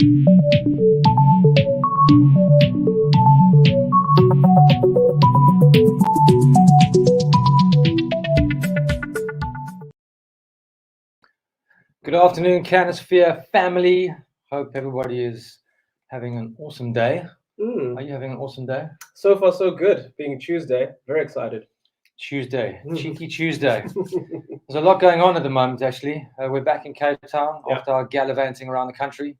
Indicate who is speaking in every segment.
Speaker 1: Good afternoon, Cannasphere family. Hope everybody is having an awesome day. Are you having an awesome day?
Speaker 2: So far, so good. Being Tuesday, very excited.
Speaker 1: Tuesday, cheeky Tuesday. There's a lot going on at the moment, actually. We're back in Cape Town after our gallivanting around the country,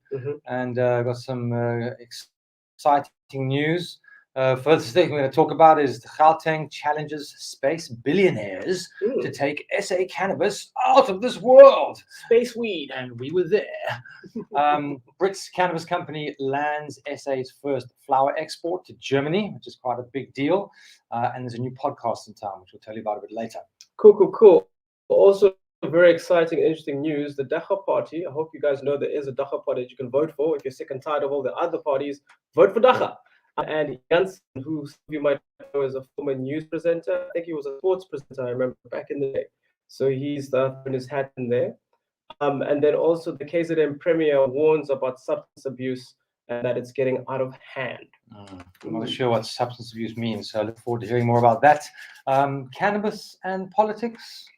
Speaker 1: and got some exciting news. First thing we're going to talk about is the Gauteng challenges space billionaires to take SA cannabis out of this world.
Speaker 2: Space weed.
Speaker 1: And we were there. Brett's cannabis company lands SA's first flower export to Germany, which is quite a big deal. And there's a new podcast in town, which we'll tell you about a bit later.
Speaker 2: Cool. Also, very exciting, interesting news. The Dacha Party, I hope you guys know there is a Dacha Party that you can vote for. If you're sick and tired of all the other parties, vote for Dacha. And Janssen, who some of you might know is a former news presenter. I think he was a sports presenter, I remember, back in the day. So he's thrown his hat in there. And then also the KZN Premier warns about substance abuse and that it's getting out of hand.
Speaker 1: I'm not sure what substance abuse means, so I look forward to hearing more about that. Cannabis and politics.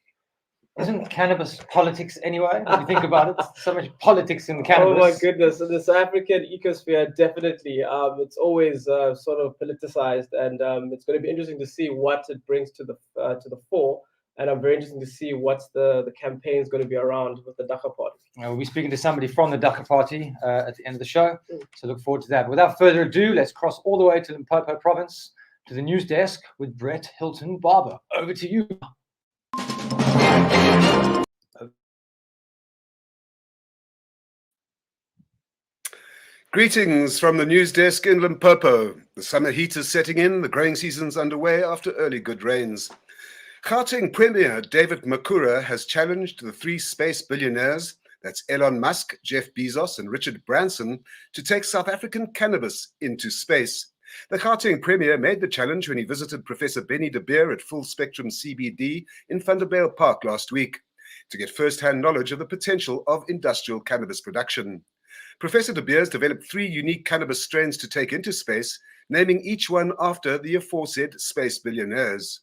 Speaker 1: Isn't cannabis politics anyway? If you think about it, so much politics in cannabis.
Speaker 2: Oh my goodness! In the South African ecosphere, definitely, it's always sort of politicized, and it's going to be interesting to see what it brings to the fore. And I'm very interested to see what's the campaign is going to be around with the Dacha Party.
Speaker 1: We'll be speaking to somebody from the Dacha Party at the end of the show, so look forward to that. Without further ado, let's cross all the way to Limpopo province to the news desk with Brett Hilton-Barber. Over to you.
Speaker 3: Greetings from the news desk in Limpopo. The summer heat is setting in, the growing season's underway after early good rains. Gauteng Premier David Makura has challenged the three space billionaires, that's Elon Musk, Jeff Bezos and Richard Branson, to take South African cannabis into space. The Gauteng Premier made the challenge when he visited Professor Benny de Beer at Full Spectrum CBD in Vanderbijl Park last week to get first-hand knowledge of the potential of industrial cannabis production. Professor de Beers developed three unique cannabis strains to take into space, naming each one after the aforesaid space billionaires.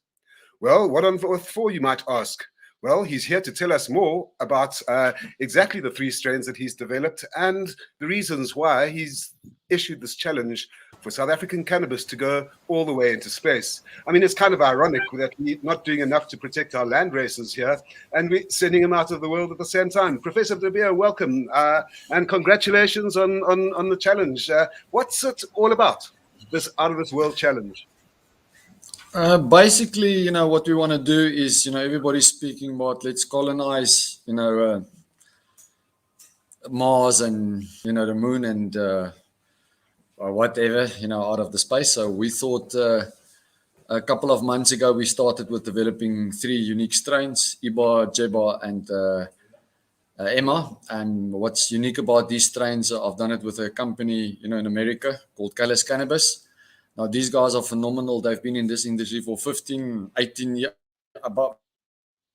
Speaker 3: Well, what on earth for, you might ask? Well, he's here to tell us more about exactly the three strains that he's developed and the reasons why he's issued this challenge for South African cannabis to go all the way into space. I mean, it's kind of ironic that we're not doing enough to protect our land races here, and we're sending them out of the world at the same time. Professor de Beer, welcome, and congratulations on the challenge. What's it all about, this out of this world challenge?
Speaker 4: Basically, what we want to do is, everybody's speaking about let's colonize, Mars and, the moon and whatever, out of the space. So we thought a couple of months ago, we started with developing three unique strains, Iba, Jeba, and Emma. And what's unique about these strains, I've done it with a company, in America called Cannabis. Now, these guys are phenomenal. They've been in this industry for 18 years, about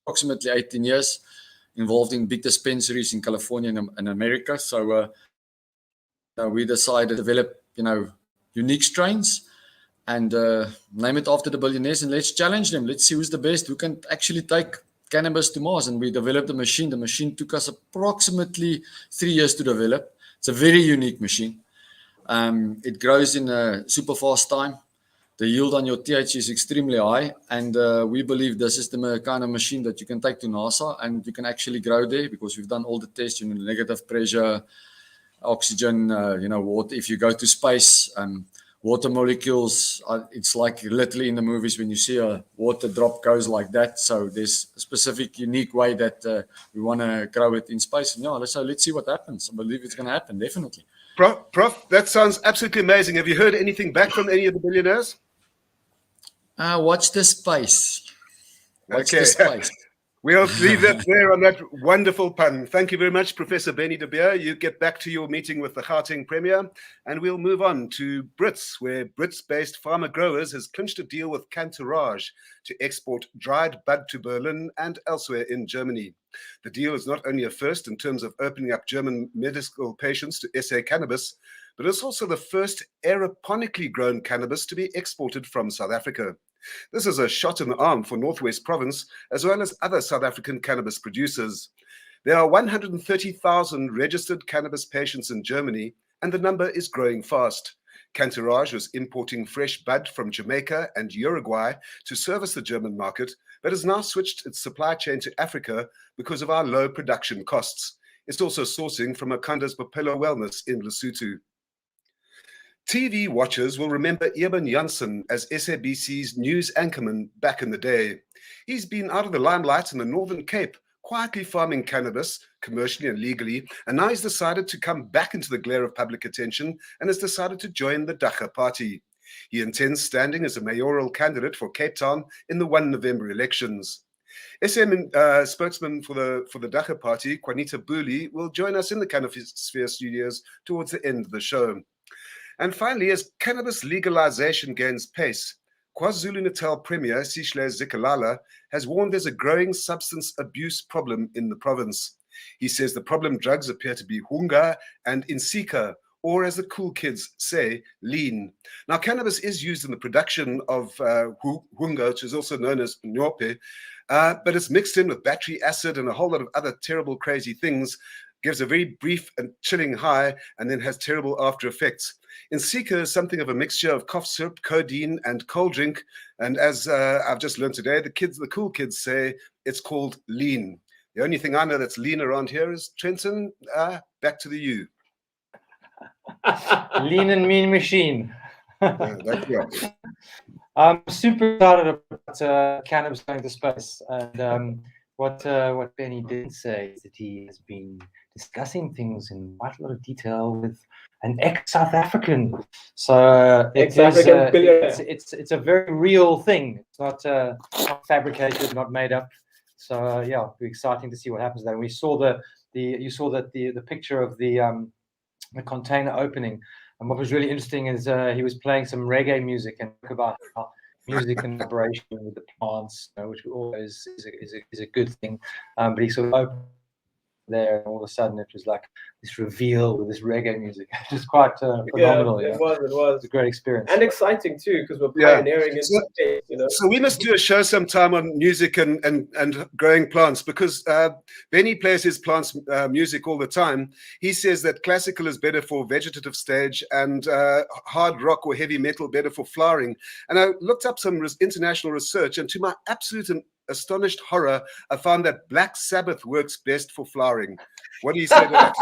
Speaker 4: approximately 18 years, involved in big dispensaries in California and America. So we decided to develop, unique strains and name it after the billionaires, and let's challenge them. Let's see who's the best, who can actually take cannabis to Mars. And we developed a machine. The machine took us approximately 3 years to develop. It's a very unique machine. It grows in a super fast time. The yield on your THC is extremely high, and we believe this is the kind of machine that you can take to NASA and you can actually grow there, because we've done all the tests, negative pressure, oxygen, water. If you go to space, water molecules, it's like literally in the movies when you see a water drop goes like that. So there's a specific, unique way that we want to grow it in space. And so let's see what happens. I believe it's going to happen, definitely.
Speaker 3: Prof, that sounds absolutely amazing. Have you heard anything back from any of the billionaires?
Speaker 4: Watch the space. Watch the space.
Speaker 3: We'll leave that there on that wonderful pun. Thank you very much, Professor Benny de Beer. You get back to your meeting with the Gauteng Premier, and we'll move on to Brits, where Brits-based Farmer Growers has clinched a deal with Cantourage to export dried bud to Berlin and elsewhere in Germany. The deal is not only a first in terms of opening up German medical patients to SA cannabis, but it's also the first aeroponically grown cannabis to be exported from South Africa. This is a shot in the arm for Northwest Province, as well as other South African cannabis producers. There are 130,000 registered cannabis patients in Germany, and the number is growing fast. Cantourage was importing fresh bud from Jamaica and Uruguay to service the German market, but has now switched its supply chain to Africa because of our low production costs. It's also sourcing from Akanda's Popular Wellness in Lesotho. TV watchers will remember Eben Janssen as SABC's news anchorman back in the day. He's been out of the limelight in the Northern Cape, quietly farming cannabis, commercially and legally, and now he's decided to come back into the glare of public attention and has decided to join the Dagga Party. He intends standing as a mayoral candidate for Cape Town in the 1 November elections. SM spokesman for the Dagga Party, Juanita Buli, will join us in the Cannabiz studios towards the end of the show. And finally, as cannabis legalization gains pace, KwaZulu-Natal Premier Sihle Zikalala has warned there's a growing substance abuse problem in the province. He says the problem drugs appear to be hunga and insika, or as the cool kids say, lean. Now, cannabis is used in the production of hunga, which is also known as nyope, but it's mixed in with battery acid and a whole lot of other terrible, crazy things, gives a very brief and chilling high, and then has terrible after effects. Insika is something of a mixture of cough syrup, codeine, and cold drink. And as I've just learned today, the cool kids say it's called lean. The only thing I know that's lean around here is Trenton. Back to the U.
Speaker 1: Lean and mean machine.
Speaker 3: That's right.
Speaker 1: I'm super excited about cannabis going to space. And what Benny did say is that he has been discussing things in quite a lot of detail with an ex-South African. So it's a very real thing. It's not fabricated, not made up. So yeah, it'll be exciting to see what happens there. And we saw the picture of the container opening. And what was really interesting is he was playing some reggae music and talk about how music and collaboration with the plants, which always is a good thing. But he sort of opened there, and all of a sudden it was like this reveal with this reggae music. It was quite phenomenal.
Speaker 2: Yeah, it was
Speaker 1: a great experience
Speaker 2: and exciting too, because we're pioneering in space,
Speaker 3: So we must do a show sometime on music and growing plants, because Benny plays his plants music all the time. He says that classical is better for vegetative stage and hard rock or heavy metal better for flowering. And I looked up some international research, and to my absolute and astonished horror, I found that Black Sabbath works best for flowering. What do you say to that?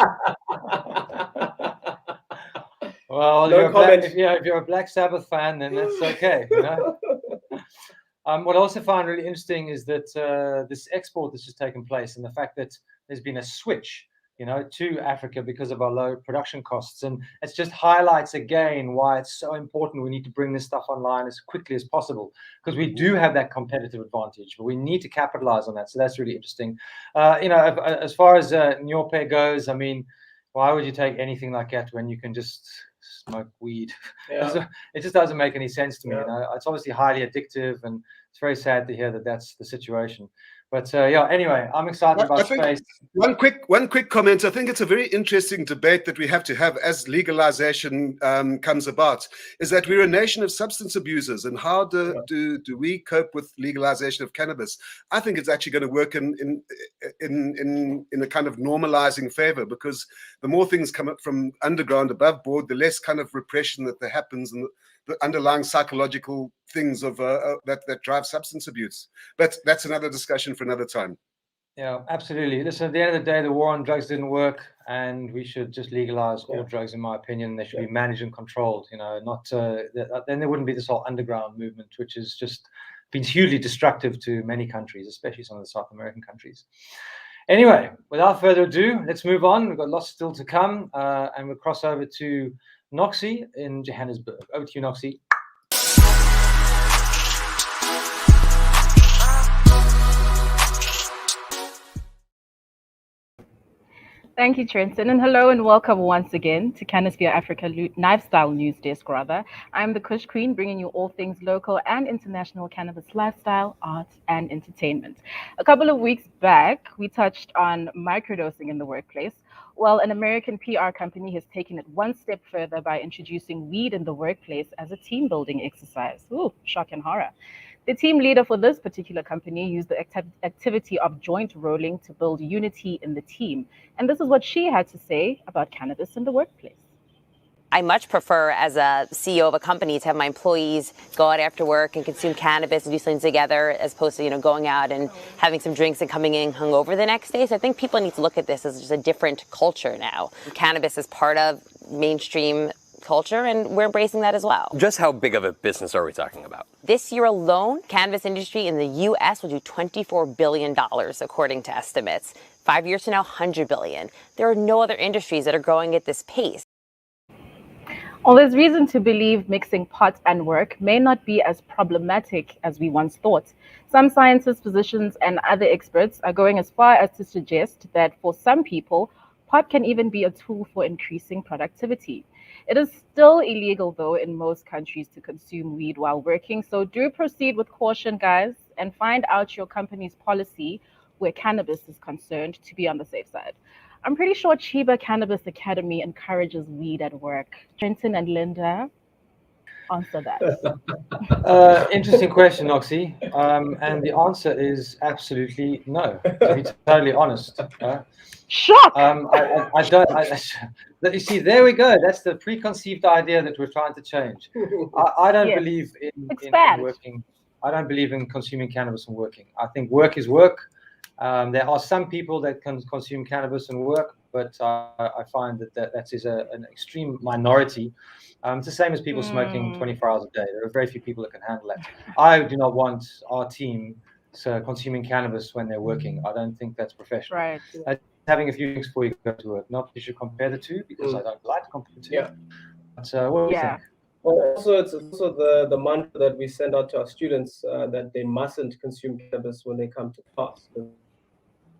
Speaker 1: Well, if you're a Black Sabbath fan, then that's okay. What I also find really interesting is that this export that's just taken place, and the fact that there's been a switch, to Africa because of our low production costs, and it just highlights again why it's so important. We need to bring this stuff online as quickly as possible, because we do have that competitive advantage, but we need to capitalize on that. So that's really interesting. As far as nyope goes, I mean, why would you take anything like that when you can just smoke weed?
Speaker 2: Yeah.
Speaker 1: It just doesn't make any sense to me. It's obviously highly addictive, and it's very sad to hear that that's the situation. But anyway, I'm excited about space.
Speaker 3: One quick comment. I think it's a very interesting debate that we have to have as legalization comes about, is that we're a nation of substance abusers, and how do we cope with legalization of cannabis? I think it's actually going to work in a kind of normalizing favor, because the more things come up from underground above board, the less kind of repression that there happens, and the underlying psychological things of that drive substance abuse. But that's another discussion for another time.
Speaker 1: Yeah, absolutely. Listen, at the end of the day, the war on drugs didn't work, and we should just legalize all drugs, in my opinion. They should be managed and controlled. Not then there wouldn't be this whole underground movement, which has just been hugely destructive to many countries, especially some of the South American countries. Anyway, without further ado, let's move on. We've got lots still to come, and we'll cross over to Noxy in Johannesburg. Over to you, Noxy.
Speaker 5: Thank you, Trenton, and hello and welcome once again to Cannabiz Africa Lifestyle News Desk, rather. I'm the Kush Queen, bringing you all things local and international cannabis lifestyle, art, and entertainment. A couple of weeks back, we touched on microdosing in the workplace. Well, an American PR company has taken it one step further by introducing weed in the workplace as a team-building exercise. Ooh, shock and horror. The team leader for this particular company used the activity of joint rolling to build unity in the team. And this is what she had to say about cannabis in the workplace.
Speaker 6: I much prefer, as a CEO of a company, to have my employees go out after work and consume cannabis and do things together, as opposed to, going out and having some drinks and coming in hungover the next day. So I think people need to look at this as just a different culture now. Cannabis is part of mainstream culture, and we're embracing that as well.
Speaker 7: Just how big of a business are we talking about?
Speaker 6: This year alone, cannabis industry in the U.S. will do $24 billion, according to estimates. 5 years from now, $100 billion. There are no other industries that are growing at this pace.
Speaker 5: Well, there's reason to believe mixing pot and work may not be as problematic as we once thought. Some scientists, physicians, and other experts are going as far as to suggest that for some people, pot can even be a tool for increasing productivity. It is still illegal, though, in most countries to consume weed while working. So do proceed with caution, guys, and find out your company's policy where cannabis is concerned to be on the safe side. I'm pretty sure Cheeba Cannabis Academy encourages weed at work. Trenton and Linda, answer that.
Speaker 1: Interesting question, Noxy. And the answer is absolutely no, to be totally honest.
Speaker 5: Shock!
Speaker 1: I don't. You see, there we go. That's the preconceived idea that we're trying to change. I don't believe in working. I don't believe in consuming cannabis and working. I think work is work. There are some people that can consume cannabis and work, but I find that is an extreme minority. It's the same as people smoking 24 hours a day. There are very few people that can handle that. I do not want our team consuming cannabis when they're working. I don't think that's professional.
Speaker 5: Right.
Speaker 1: Having a few drinks before you go to work. Not that you should compare the two, because I don't like to compare the two.
Speaker 2: Yeah.
Speaker 1: But what do you think?
Speaker 2: Well, also, it's also the mantra that we send out to our students that they mustn't consume cannabis when they come to class.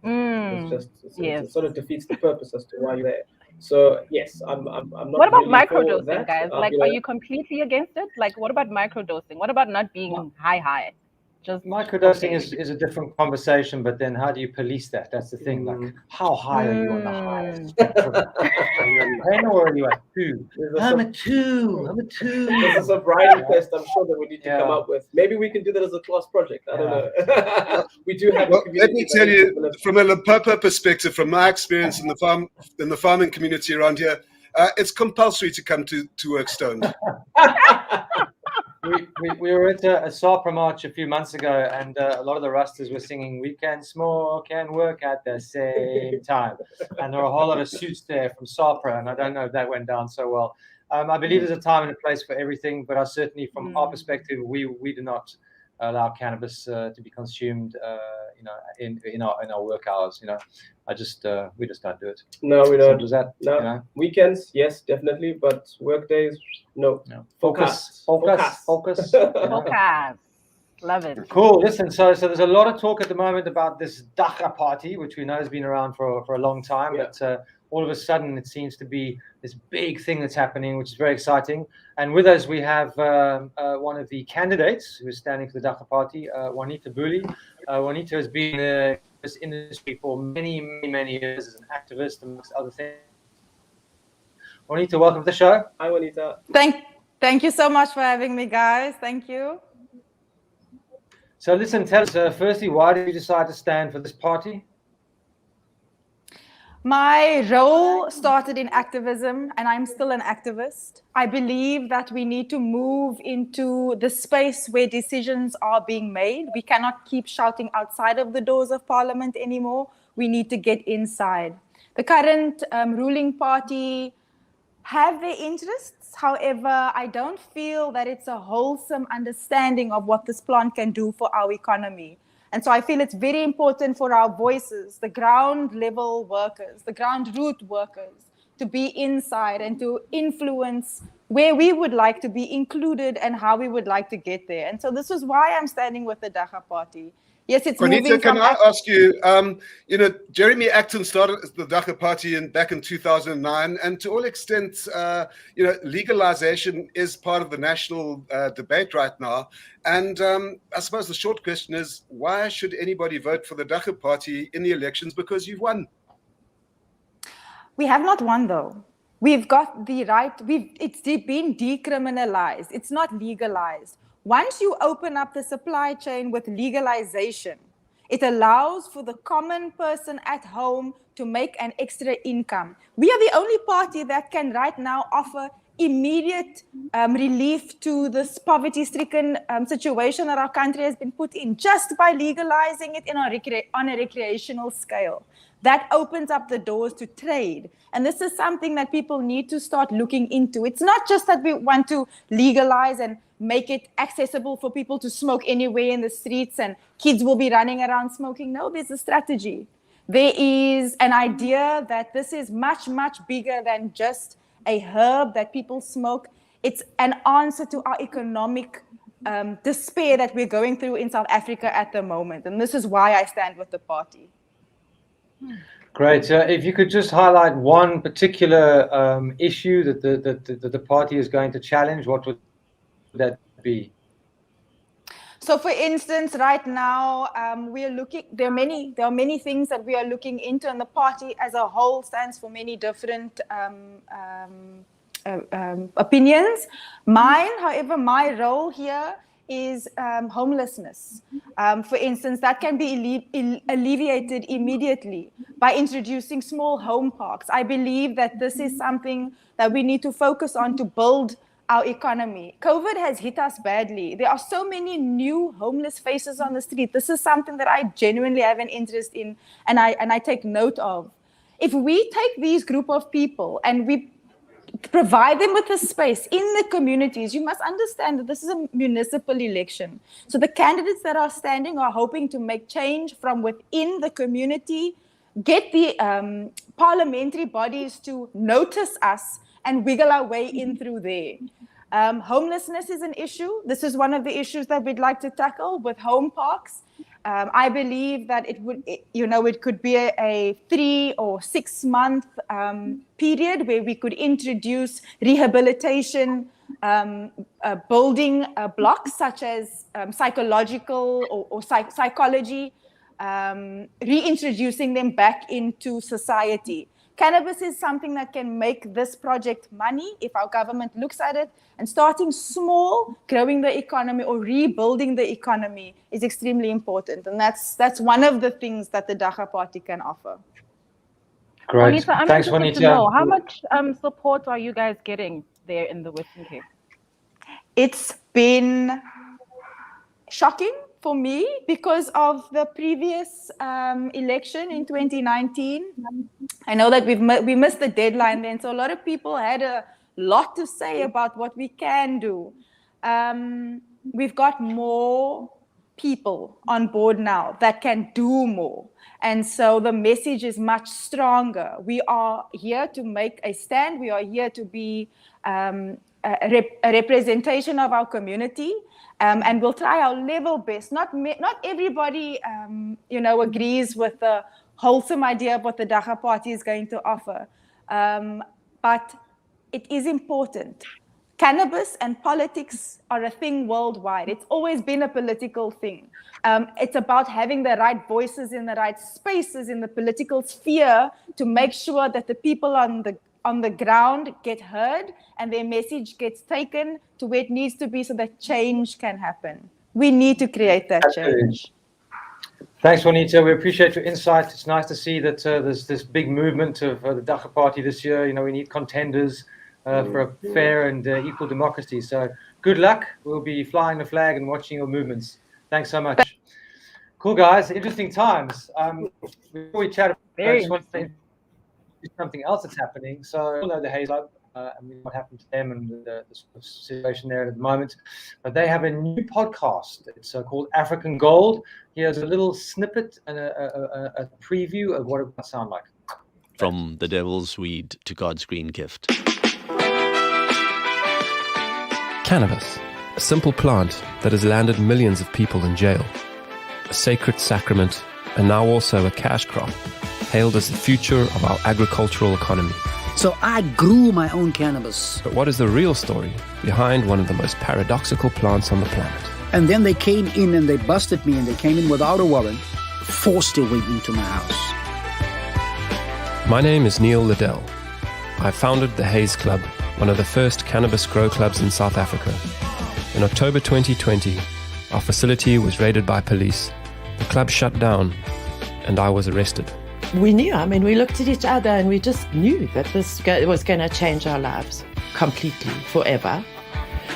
Speaker 2: It sort of defeats the purpose as to why you're there. So yes, I'm not.
Speaker 5: What about
Speaker 2: really
Speaker 5: microdosing,
Speaker 2: that.
Speaker 5: guys? Are you completely against it? Like, what about microdosing? What about not being high? Just
Speaker 1: microdosing is a different conversation, but then how do you police that? That's the thing. Like, how high are you on the highest spectrum? Are you at 10 or are you at 2? I'm a 2.
Speaker 2: This is a variety test. I'm sure that we need to come up with. Maybe we can do that as a class project. I don't know. We do have.
Speaker 3: Well, let me tell you, from a Limpopo perspective, from my experience in the farming community around here, it's compulsory to come to work stoned.
Speaker 1: We were at a SAPRA march a few months ago, and a lot of the Rastas were singing, "We can smoke and work at the same time." And there were a whole lot of suits there from SAPRA, and I don't know if that went down so well. I believe there's a time and a place for everything, but certainly from our perspective, we do not allow cannabis to be consumed, in our work hours. We just don't do it.
Speaker 2: No, we don't.
Speaker 1: Does that?
Speaker 2: No. Weekends, yes, definitely, but work days, no.
Speaker 1: Focus.
Speaker 5: Love it.
Speaker 1: Cool. Listen, so there's a lot of talk at the moment about this Dacha party, which we know has been around for a long time, but all of a sudden it seems to be this big thing that's happening, which is very exciting. And with us, we have one of the candidates who is standing for the Dacha party, Juanita Buli. Juanita has been in this industry for many, many, many years as an activist, amongst other things. Juanita, welcome to the show.
Speaker 2: Hi, Juanita.
Speaker 8: Thank you so much for having me, guys. Thank you.
Speaker 1: So listen, tell us, firstly, why did you decide to stand for this party?
Speaker 8: My role started in activism, and I'm still an activist. I believe that we need to move into the space where decisions are being made. We cannot keep shouting outside of the doors of Parliament anymore. We need to get inside. The current ruling party have their interests. However, I don't feel that it's a wholesome understanding of what this plan can do for our economy. And so I feel it's very important for our voices, the ground level workers, the ground root workers, to be inside and to influence where we would like to be included and how we would like to get there. And so this is why I'm standing with the Dacha party. Yes, it's
Speaker 3: Juanita,
Speaker 8: moving
Speaker 3: can
Speaker 8: from.
Speaker 3: I ask you, Jeremy Acton started the Dacha Party back in 2009, and to all extents, legalization is part of the national debate right now. And I suppose the short question is, why should anybody vote for the Dacha Party in the elections? Because you've won.
Speaker 8: We have not won, though. We've got the right. It's been decriminalized. It's not legalized. Once you open up the supply chain with legalization, it allows for the common person at home to make an extra income. We are the only party that can right now offer immediate relief to this poverty-stricken situation that our country has been put in just by legalizing it on a recreational scale. That opens up the doors to trade. And this is something that people need to start looking into. It's not just that we want to legalize and make it accessible for people to smoke anywhere in the streets and kids will be running around smoking. No, there's a strategy. There is an idea that this is much, much bigger than just a herb that people smoke. It's an answer to our economic despair that we're going through in South Africa at the moment. And this is why I stand with the party.
Speaker 1: Great. If you could just highlight one particular issue that the party is going to challenge, what would that be?
Speaker 8: So, for instance, right now we are looking. There are many things that we are looking into, and the party as a whole stands for many different opinions. Mine, however, my role here is homelessness. For instance, that can be alleviated immediately by introducing small home parks. I believe that this is something that we need to focus on to build our economy. COVID has hit us badly. There are so many new homeless faces on the street. This is something that I genuinely have an interest in, and I take note of. If we take these group of people and we provide them with a space in the communities, you must understand that this is a municipal election. So the candidates that are standing are hoping to make change from within the community, get the parliamentary bodies to notice us and wiggle our way in through there. Homelessness is an issue. This is one of the issues that we'd like to tackle with home parks. I believe that it could be a 3 or 6 month period where we could introduce rehabilitation building blocks such as psychological or psychology, reintroducing them back into society. Cannabis is something that can make this project money if our government looks at it, and starting small, growing the economy or rebuilding the economy is extremely important. And that's one of the things that the Dacha Party can offer.
Speaker 1: Great.
Speaker 5: Juanita, I'm
Speaker 1: Thanks,
Speaker 5: interested
Speaker 1: Juanita.
Speaker 5: to know, how much support are you guys getting there in the Western Cape?
Speaker 8: It's been shocking for me because of the previous election in 2019. I know that we missed the deadline then, so a lot of people had a lot to say about what we can do. We've got more people on board now that can do more. And so the message is much stronger. We are here to make a stand. We are here to be a representation of our community. And we'll try our level best. Not everybody, agrees with the wholesome idea of what the Dacha Party is going to offer. But it is important. Cannabis and politics are a thing worldwide. It's always been a political thing. It's about having the right voices in the right spaces in the political sphere to make sure that the people on the ground get heard and their message gets taken to where it needs to be so that change can happen. We need to create that change.
Speaker 1: Thanks, Juanita. We appreciate your insight. It's nice to see that there's this big movement of the Dacha Party this year. We need contenders for a fair and equal democracy. So good luck. We'll be flying the flag and watching your movements. Thanks so much. Cool, guys. Interesting times. Before we chat, I just want to say something else that's happening. So, the Haze Club, and what happened to them and the situation there at the moment. But they have a new podcast. It's called African Gold. Here's a little snippet and a preview of what it might sound like.
Speaker 9: From the devil's weed to God's green gift.
Speaker 10: Cannabis, a simple plant that has landed millions of people in jail. a sacred sacrament, and now also a cash crop, hailed as the future of our agricultural economy.
Speaker 11: So I grew my own cannabis.
Speaker 10: But what is the real story behind one of the most paradoxical plants on the planet?
Speaker 11: And then they came in and they busted me, and they came in without a warrant, forced their way into my house.
Speaker 10: My name is Neil Liddell. I founded the Haze Club, one of the first cannabis grow clubs in South Africa. In October 2020, our facility was raided by police. The club shut down, and I was arrested.
Speaker 12: We knew, we looked at each other and we just knew that this was going to change our lives completely, forever.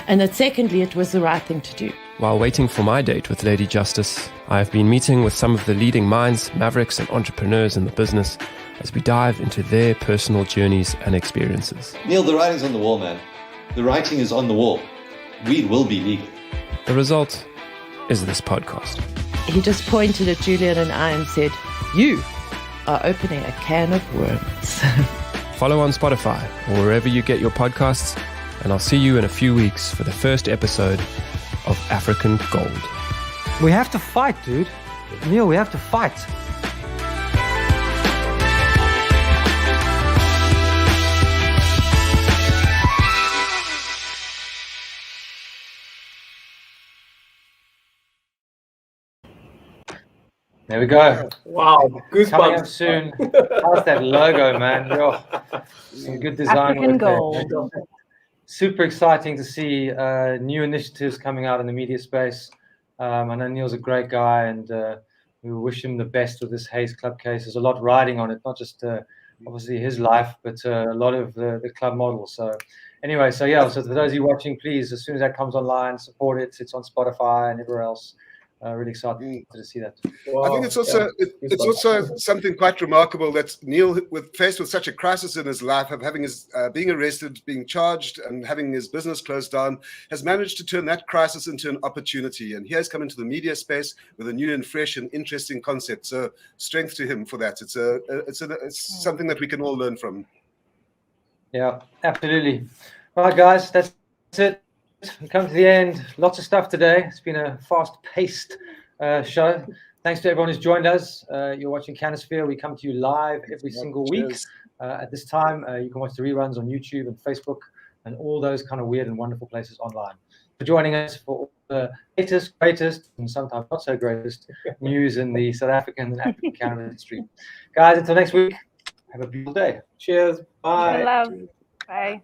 Speaker 12: And that secondly, it was the right thing to do.
Speaker 10: While waiting for my date with Lady Justice, I have been meeting with some of the leading minds, mavericks and entrepreneurs in the business as we dive into their personal journeys and experiences.
Speaker 13: Neil, the writing's on the wall, man. The writing is on the wall. Weed will be legal.
Speaker 10: The result is this podcast.
Speaker 12: He just pointed at Julian and I and said, "You are opening a can of worms."
Speaker 10: Follow on Spotify or wherever you get your podcasts, and I'll see you in a few weeks for the first episode of African Gold.
Speaker 1: We have to fight, dude. Neil, we have to fight. There we go.
Speaker 2: Wow, goosebumps.
Speaker 1: Coming up soon. How's that logo, man? Yo, some good design
Speaker 5: African
Speaker 1: work there.
Speaker 5: Gold.
Speaker 1: Super exciting to see new initiatives coming out in the media space. I know Neil's a great guy, and we wish him the best with this Haze Club case. There's a lot riding on it, not just obviously his life, but a lot of the club model. So anyway, so for those of you watching, please, as soon as that comes online, support it. It's on Spotify and everywhere else. Really excited to see that.
Speaker 3: Wow. I think it's also it's also something quite remarkable that Neil, faced with such a crisis in his life of having his being arrested, being charged, and having his business closed down, has managed to turn that crisis into an opportunity. And he has come into the media space with a new and fresh and interesting concept. So strength to him for that. It's something that we can all learn from.
Speaker 1: Yeah, absolutely. All right, guys, that's it. We come to the end. Lots of stuff today. It's been a fast-paced show. Thanks to everyone who's joined us. You're watching Canosphere. We come to you live every single week at this time. You can watch the reruns on YouTube and Facebook and all those kind of weird and wonderful places online. For joining us for all the latest, greatest, and sometimes not so greatest news in the South African and African cannabis industry. Guys, until next week, have a beautiful day.
Speaker 2: Cheers. Bye.
Speaker 5: Love. Bye.